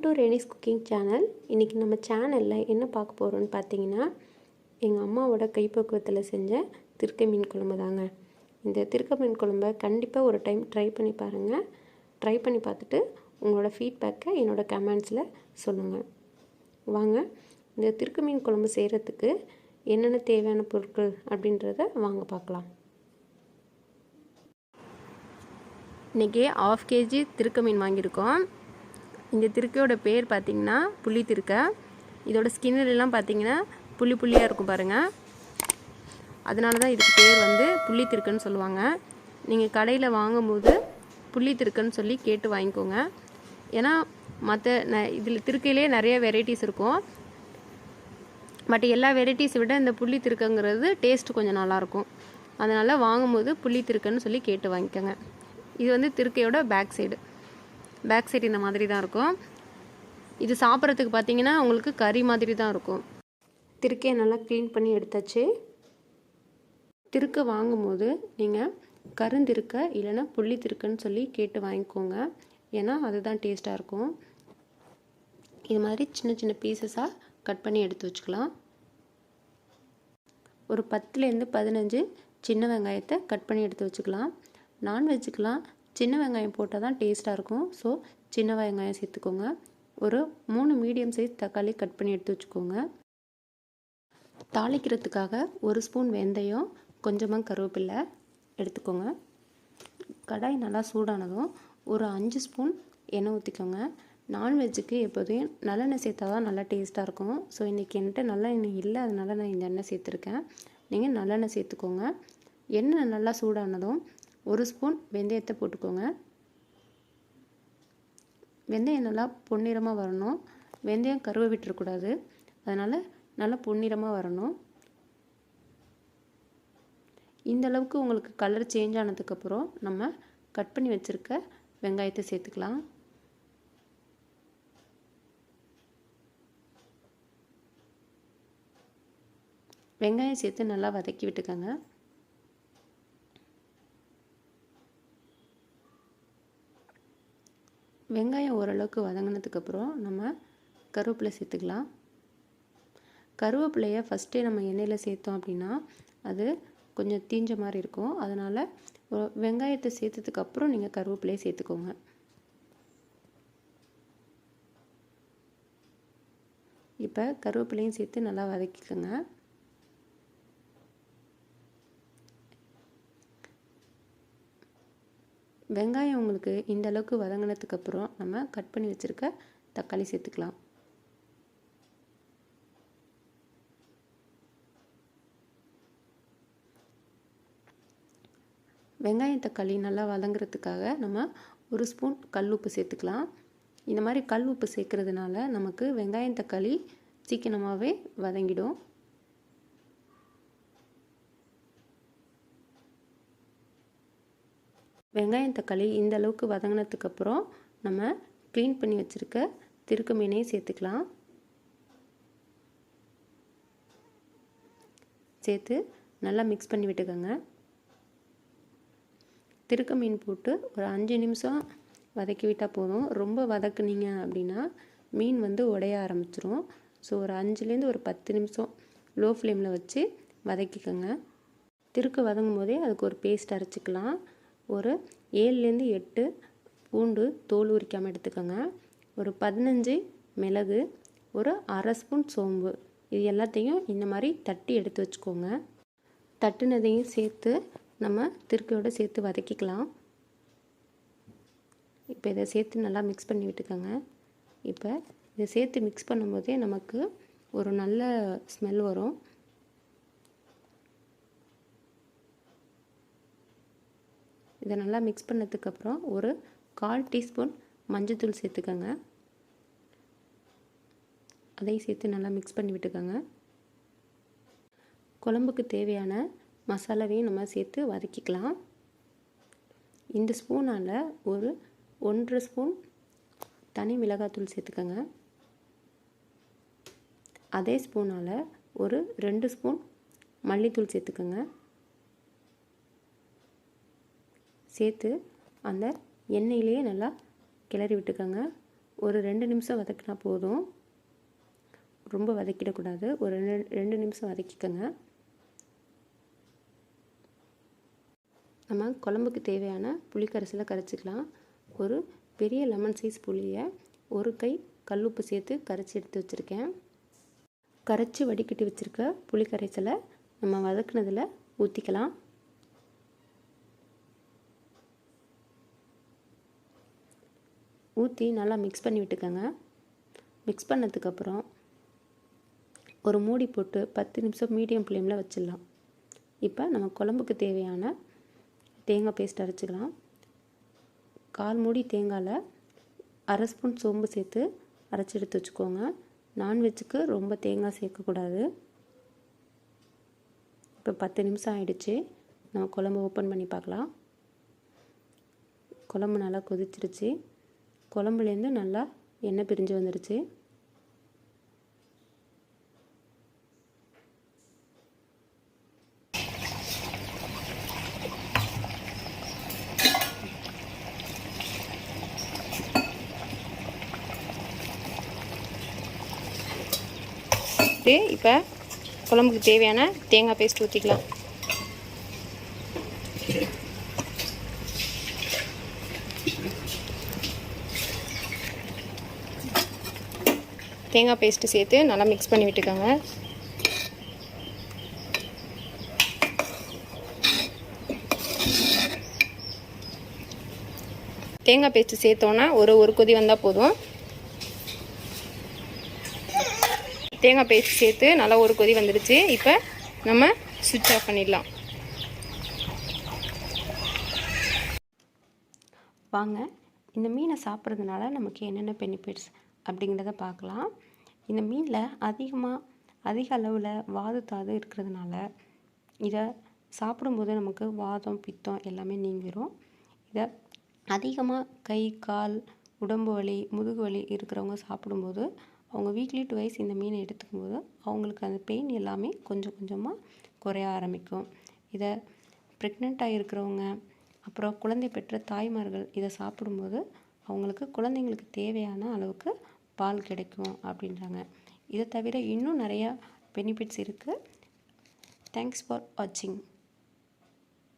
Welcome to Reni's cooking channel. இன்றைக்கி நம்ம சேனலில் என்ன பார்க்க போகிறோன்னு பார்த்தீங்கன்னா, எங்கள் அம்மாவோட கைப்பக்குவத்தில் செஞ்ச திருக்கை மீன் குழம்பு தாங்க. இந்த திருக்கை மீன் குழம்பை கண்டிப்பாக ஒரு டைம் ட்ரை பண்ணி பாருங்கள். ட்ரை பண்ணி பார்த்துட்டு உங்களோட ஃபீட்பேக்கை என்னோடய கமெண்ட்ஸில் சொல்லுங்கள். வாங்க இந்த திருக்கை மீன் குழம்பு செய்கிறதுக்கு என்னென்ன தேவையான பொருட்கள் அப்படின்றத வாங்க பார்க்கலாம். இன்றைக்கி 1/2 kg திருக்கை மீன் வாங்கியிருக்கோம். இந்த திருக்கையோட பேர் பார்த்திங்கன்னா புள்ளி திருக்கை. இதோட ஸ்கின்னுலாம் பார்த்திங்கன்னா புள்ளியாக இருக்கும் பாருங்கள். அதனால தான் இதுக்கு பேர் வந்து புள்ளி திருக்கைன்னு சொல்லுவாங்க. நீங்கள் கடையில் வாங்கும்போது புள்ளி திருக்கைன்னு சொல்லி கேட்டு வாங்கிக்கோங்க. ஏன்னா இதில் திருக்கையிலே நிறைய வெரைட்டிஸ் இருக்கும். பட் எல்லா வெரைட்டிஸை விட இந்த புள்ளி திருக்கைங்கிறது டேஸ்ட்டு கொஞ்சம் நல்லாயிருக்கும். அதனால் வாங்கும்போது புள்ளி திருக்கைன்னு சொல்லி கேட்டு வாங்கிக்கோங்க. இது வந்து திருக்கையோட பேக் சைடு இந்த மாதிரி தான் இருக்கும். இது சாப்பிட்றதுக்கு பார்த்தீங்கன்னா உங்களுக்கு கறி மாதிரி தான் இருக்கும். திருக்கையை நல்லா க்ளீன் பண்ணி எடுத்தாச்சு. திருக்கை வாங்கும்போது நீங்கள் கருந்திருக்கை இல்லைன்னா புள்ளி திருக்கைன்னு சொல்லி கேட்டு வாங்கிக்கோங்க. ஏன்னா அதுதான் டேஸ்ட்டாக இருக்கும். இது மாதிரி சின்ன சின்ன பீசஸாக கட் பண்ணி எடுத்து வச்சுக்கலாம். ஒரு 10லேருந்து 15 சின்ன வெங்காயத்தை கட் பண்ணி எடுத்து வச்சுக்கலாம். நான்வெஜ்ஜுக்கெலாம் சின்ன வெங்காயம் போட்டால் தான் டேஸ்ட்டாக இருக்கும். ஸோ சின்ன வெங்காயம் சேர்த்துக்கோங்க. ஒரு 3 மீடியம் சைஸ் தக்காளி கட் பண்ணி எடுத்து வச்சுக்கோங்க. தாளிக்கிறதுக்காக 1 ஸ்பூன் வெந்தயம், கொஞ்சமாக கருவேப்பிலை எடுத்துக்கோங்க. கடாய் நல்லா சூடானதும் ஒரு 5 ஸ்பூன் எண்ணெய் ஊற்றிக்கோங்க. நான்வெஜ்ஜுக்கு எப்போதையும் நல்லெண்ணெய் சேர்த்தா தான் நல்லா டேஸ்ட்டாக இருக்கும். ஸோ இன்றைக்கி என்கிட்ட நல்லெண்ணெய் இல்லை, அதனால் நான் இந்த எண்ணெய் சேர்த்துருக்கேன். நீங்கள் நல்லெண்ணெய் சேர்த்துக்கோங்க. எண்ணெய் நல்லா சூடானதும் 1 ஸ்பூன் வெந்தயத்தை போட்டுக்கோங்க. வெந்தயம் நல்லா பொன்னிறமாக வரணும். வெந்தயம் கருவை விட்டுறக்கூடாது. அதனால் நல்லா பொன்னிறமாக வரணும். இந்த அளவுக்கு உங்களுக்கு கலர் சேஞ்ச் ஆனதுக்கப்புறம் நம்ம கட் பண்ணி வச்சுருக்க வெங்காயத்தை சேர்த்துக்கலாம். வெங்காயம் சேர்த்து நல்லா வதக்கி விட்டுக்கோங்க. வெங்காயம் ஓரளவுக்கு வதங்கினதுக்கப்புறம் நம்ம கருவேப்பிலை சேர்த்துக்கலாம். கருவேப்பிலையை ஃபஸ்ட்டே நம்ம எண்ணெயில் சேர்த்தோம் அப்படின்னா அது கொஞ்சம் தீஞ்ச மாதிரி இருக்கும். அதனால் வெங்காயத்தை சேர்த்ததுக்கப்புறம் நீங்கள் கருவேப்பிலையை சேர்த்துக்கோங்க. இப்போ கருவேப்பிலையும் சேர்த்து நல்லா வதக்கிக்கோங்க. வெங்காயம் உங்களுக்கு இந்த அளவுக்கு வதங்கினதுக்கப்புறம் நம்ம கட் பண்ணி வச்சுருக்க தக்காளி சேர்த்துக்கலாம். வெங்காயம் தக்காளி நல்லா வதங்குறதுக்காக நம்ம 1 ஸ்பூன் கல் உப்பு சேர்த்துக்கலாம். இந்த மாதிரி கல் உப்பு சேர்க்கறதுனால நமக்கு வெங்காயம் தக்காளி சீக்கிரமாகவே வதங்கிடும். வெங்காயம் தக்காளி இந்த அளவுக்கு வதங்கினதுக்கப்புறம் நம்ம க்ளீன் பண்ணி வச்சுருக்க திருக்கை மீனையும் சேர்த்துக்கலாம். சேர்த்து நல்லா மிக்ஸ் பண்ணி விட்டுக்கோங்க. திருக்கை மீன் போட்டு ஒரு 5 நிமிஷம் வதக்கி விட்டால் போதும். ரொம்ப வதக்குனீங்க அப்படின்னா மீன் வந்து உடைய ஆரம்பிச்சிரும். ஸோ ஒரு 5லேருந்து ஒரு 10 நிமிஷம் லோ ஃப்ளேமில் வச்சு வதக்கிக்கோங்க. திருக்கை வதங்கும் போதே அதுக்கு ஒரு பேஸ்ட் அரைச்சிக்கலாம். ஒரு 7லேருந்து 8 பூண்டு தோல் உரிக்காமல் எடுத்துக்கோங்க. ஒரு 15 மிளகு, ஒரு 1/2 ஸ்பூன் சோம்பு, இது எல்லாத்தையும் இந்த மாதிரி தட்டி எடுத்து வச்சுக்கோங்க. தட்டுனதையும் சேர்த்து நம்ம திருக்கையோடு சேர்த்து வதக்கிக்கலாம். இப்போ இதை சேர்த்து நல்லா மிக்ஸ் பண்ணி விட்டுக்கோங்க. இப்போ இதை சேர்த்து மிக்ஸ் பண்ணும்போதே நமக்கு ஒரு நல்ல ஸ்மெல் வரும். இதை நல்லா மிக்ஸ் பண்ணதுக்கப்புறம் ஒரு 1/4 டீஸ்பூன் மஞ்சள்தூள் சேர்த்துக்கோங்க. அதையும் சேர்த்து நல்லா மிக்ஸ் பண்ணி விட்டுக்கோங்க. குழம்புக்கு தேவையான மசாலாவையும் நம்ம சேர்த்து வதக்கிக்கலாம். இந்த ஸ்பூனால் ஒரு 1/2 ஸ்பூன் தனி மிளகாத்தூள் சேர்த்துக்கோங்க. அதே ஸ்பூனால் ஒரு 2 ஸ்பூன் மல்லித்தூள் சேர்த்துக்கோங்க. சேர்த்து அந்த எண்ணெயிலேயே நல்லா கிளறி விட்டுக்கோங்க. ஒரு 2 நிமிஷம் வதக்கினா போதும். ரொம்ப வதக்கிடக்கூடாது. ஒரு 2 நிமிஷம் வதக்கிக்கோங்க. நம்ம குழம்புக்கு தேவையான புளி கரைசலை கரைச்சிக்கலாம். ஒரு பெரிய லெமன் சைஸ் புளியை ஒரு கை கல்லுப்பு சேர்த்து கரைச்சி எடுத்து வச்சுருக்கேன். கரைச்சி வடிகட்டி வச்சுருக்க புளி கரைசலை நம்ம வதக்குனதில் ஊற்றிக்கலாம். ஊற்றி நல்லா மிக்ஸ் பண்ணி விட்டுக்கோங்க. மிக்ஸ் பண்ணதுக்கப்புறம் ஒரு மூடி போட்டு 10 நிமிஷம் மீடியம் ஃப்ளேமில் வச்சிடலாம். இப்போ நம்ம குழம்புக்கு தேவையான தேங்காய் பேஸ்ட் அரைச்சிக்கலாம். 1/4 மூடி தேங்காயில் 1/2 ஸ்பூன் சோம்பு சேர்த்து அரைச்சி எடுத்து வச்சுக்கோங்க. நான்வெஜ்ஜுக்கு ரொம்ப தேங்காய் சேர்க்கக்கூடாது. இப்போ 10 நிமிஷம் ஆயிடுச்சு. நம்ம குழம்பு ஓப்பன் பண்ணி பார்க்கலாம். குழம்பு நல்லா கொதிச்சிருச்சு. குழம்புலேருந்து நல்லா எண்ணெய் பிரிஞ்சு வந்துடுச்சு. இப்போ குழம்புக்கு தேவையான தேங்காய் பேஸ்ட் ஊற்றிக்கலாம். தேங்காய் பேஸ்ட்டு சேர்த்து நல்லா மிக்ஸ் பண்ணி விட்டுக்கோங்க. தேங்காய் பேஸ்ட்டு சேர்த்தோன்னா ஒரு கொதி வந்தால் போதும். தேங்காய் பேஸ்ட் சேர்த்து நல்லா ஒரு கொதி வந்துடுச்சு. இப்போ நம்ம சுவிட்ச் ஆஃப் பண்ணிடலாம். வாங்க இந்த மீனை சாப்பிட்றதுனால நமக்கு என்னென்ன பெனிஃபிட்ஸ் அப்படிங்கிறத பார்க்கலாம். இந்த மீனில் அதிக அளவில் வாதத்தாது இருக்கிறதுனால இதை சாப்பிடும்போது நமக்கு வாதம் பித்தம் எல்லாமே நீங்கிரும். இதை அதிகமாக கை கால் உடம்பு வலி முதுகு வலி இருக்கிறவங்க சாப்பிடும்போது அவங்க வீக்லி 2 இந்த மீனை எடுத்துக்கும்போது அவங்களுக்கு அந்த பெயின் எல்லாமே கொஞ்சம் கொஞ்சமாக குறைய ஆரம்பிக்கும். இதை ப்ரெக்னெண்ட்டாக இருக்கிறவங்க அப்புறம் குழந்தை பெற்ற தாய்மார்கள் இதை சாப்பிடும்போது அவங்களுக்கு குழந்தைங்களுக்கு தேவையான அளவுக்கு பால் கிடைக்கும் அப்படின்றாங்க. இதை தவிர இன்னும் நிறையா பெனிஃபிட்ஸ் இருக்குது. தேங்க்ஸ் ஃபார் வாட்சிங்.